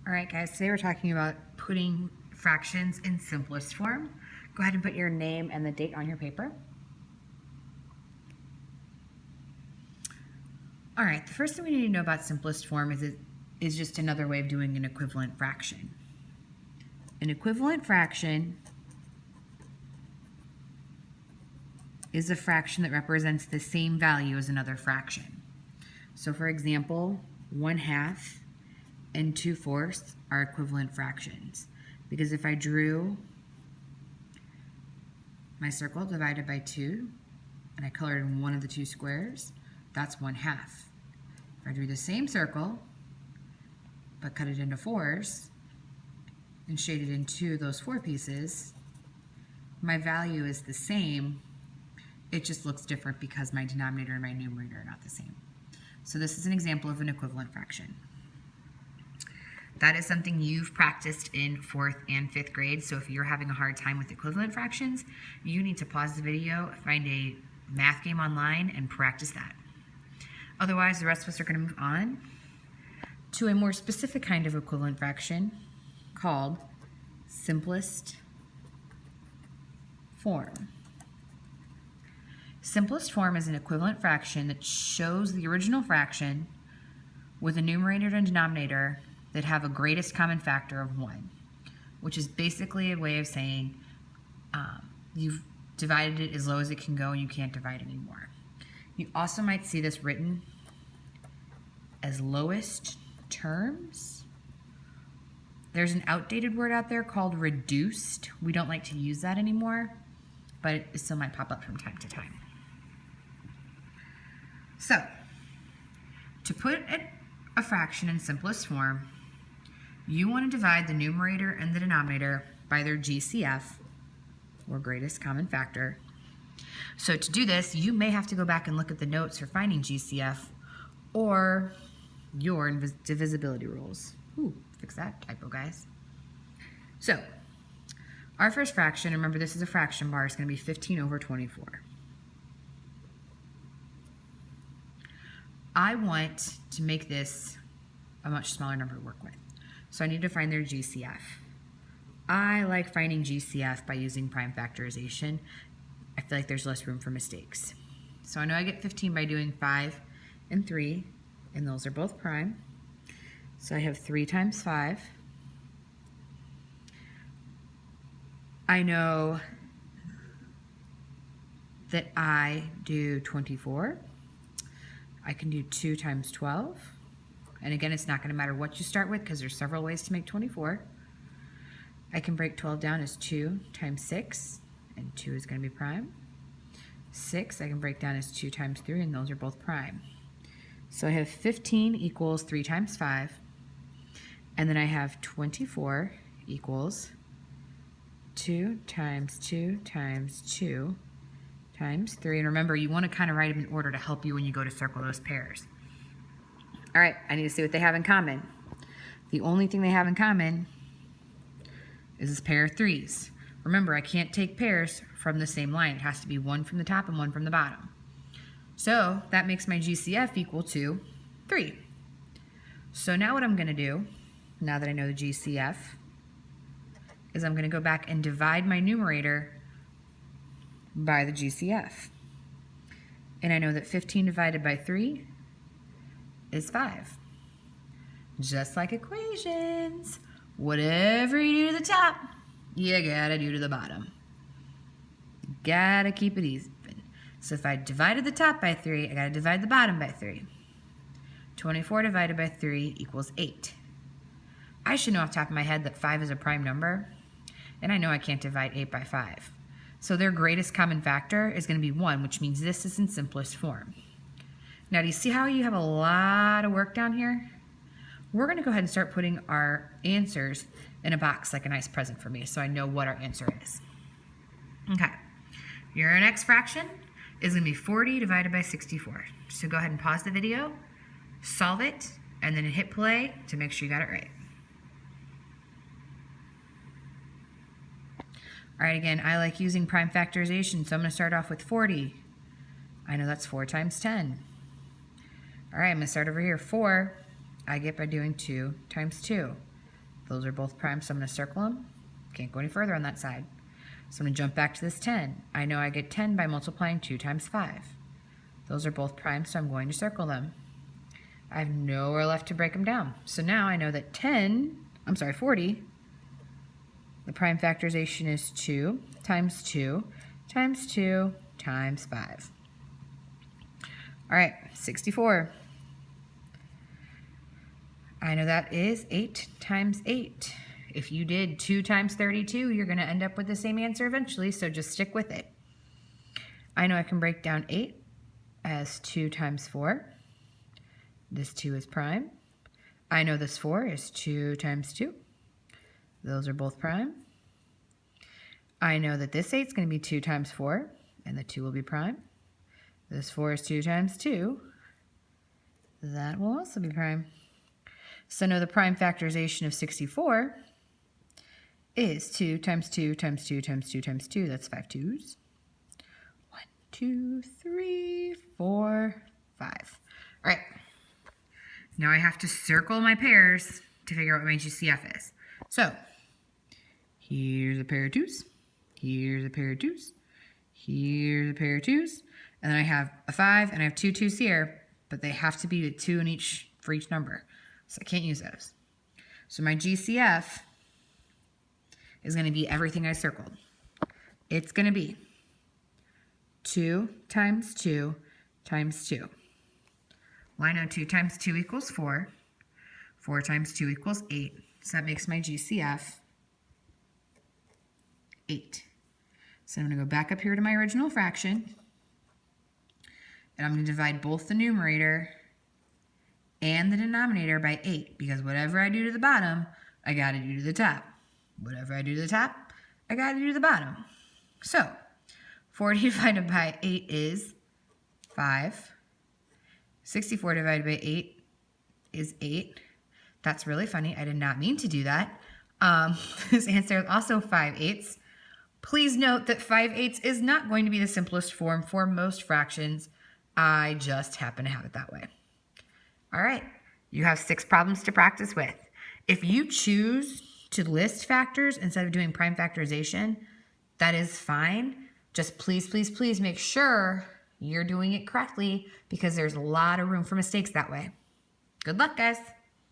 All right, guys, today we're talking about putting fractions in simplest form. Go ahead and put your name and the date on your paper. All right, the first thing we need to know about simplest form is it is just another way of doing an equivalent fraction. An equivalent fraction is a fraction that represents the same value as another fraction. So for example, 1/2 and 2/4 are equivalent fractions, because if I drew my circle divided by 2 and I colored in one of the two squares, that's 1/2. If I drew the same circle but cut it into 4s and shaded in two of those 4 pieces, my value is the same. It just looks different because my denominator and my numerator are not the same. So this is an example of an equivalent fraction. That is something you've practiced in 4th and 5th grade. So if you're having a hard time with equivalent fractions, you need to pause the video, find a math game online, and practice that. Otherwise, the rest of us are going to move on to a more specific kind of equivalent fraction called simplest form. Simplest form is an equivalent fraction that shows the original fraction with a numerator and denominator that have a greatest common factor of 1, which is basically a way of saying you've divided it as low as it can go and you can't divide anymore. You also might see this written as lowest terms. There's an outdated word out there called reduced. We don't like to use that anymore, but it still might pop up from time to time. So, to put a fraction in simplest form, you want to divide the numerator and the denominator by their GCF, or greatest common factor. So to do this, you may have to go back and look at the notes for finding GCF or your divisibility rules. Ooh, fix that typo, guys. So, our first fraction, remember this is a fraction bar, is going to be 15/24. I want to make this a much smaller number to work with. So I need to find their GCF. I like finding GCF by using prime factorization. I feel like there's less room for mistakes. So I know I get 15 by doing 5 and 3, and those are both prime. So I have 3 times 5. I know that I do 24. I can do 2 times 12. And again, it's not going to matter what you start with because there's several ways to make 24. I can break 12 down as 2 times 6, and 2 is going to be prime. 6 I can break down as 2 times 3, and those are both prime. So I have 15 equals 3 times 5, and then I have 24 equals 2 times 2 times 2 times 3. And remember, you want to kind of write them in order to help you when you go to circle those pairs. All right, I need to see what they have in common. The only thing they have in common is this pair of 3s. Remember, I can't take pairs from the same line. It has to be one from the top and one from the bottom. So that makes my GCF equal to 3. So now what I'm going to do, now that I know the GCF, is I'm going to go back and divide my numerator by the GCF. And I know that 15 divided by 3 is 5. Just like equations, whatever you do to the top, you gotta do to the bottom. Gotta keep it even. So if I divided the top by 3, I gotta divide the bottom by 3. 24 divided by 3 equals 8. I should know off the top of my head that 5 is a prime number, and I know I can't divide 8 by 5. So their greatest common factor is going to be 1, which means this is in simplest form. Now, do you see how you have a lot of work down here? We're going to go ahead and start putting our answers in a box like a nice present for me so I know what our answer is. Okay, your next fraction is going to be 40 divided by 64. So go ahead and pause the video, solve it, and then hit play to make sure you got it right. All right, again, I like using prime factorization, so I'm going to start off with 40. I know that's 4 times 10. All right, I'm going to start over here. 4, I get by doing 2 times 2. Those are both prime, so I'm going to circle them. Can't go any further on that side. So I'm going to jump back to this 10. I know I get 10 by multiplying 2 times 5. Those are both prime, so I'm going to circle them. I have nowhere left to break them down. So now I know that 40, the prime factorization is 2 times 2 times 2 times 5. All right, 64. I know that is 8 times 8. If you did 2 times 32, you're going to end up with the same answer eventually, so just stick with it. I know I can break down 8 as 2 times 4. This 2 is prime. I know this 4 is 2 times 2. Those are both prime. I know that this 8 is going to be 2 times 4, and the 2 will be prime. This 4 is 2 times 2. That will also be prime. So I know the prime factorization of 64 is 2 times 2 times 2 times 2 times 2. That's 5 2s. 1, 2, 3, 4, 5. All right. Now I have to circle my pairs to figure out what my GCF is. So here's a pair of 2s. Here's a pair of 2s. Here's a pair of 2s. And then I have a 5 and I have 2 2s here, but they have to be a 2 in each for each number. So I can't use those. So my GCF is going to be everything I circled. It's going to be 2 times 2 times 2. Well, I know 2 times 2 equals 4. 4 times 2 equals 8. So that makes my GCF 8. So I'm going to go back up here to my original fraction. And I'm going to divide both the numerator and the denominator by 8. Because whatever I do to the bottom, I got to do to the top. Whatever I do to the top, I got to do to the bottom. So 40 divided by 8 is 5. 64 divided by 8 is 8. That's really funny. I did not mean to do that. This answer is also 5/8. Please note that 5/8 is not going to be the simplest form for most fractions. I just happen to have it that way. All right, you have 6 problems to practice with. If you choose to list factors instead of doing prime factorization, that is fine. Just please, please, please make sure you're doing it correctly because there's a lot of room for mistakes that way. Good luck, guys.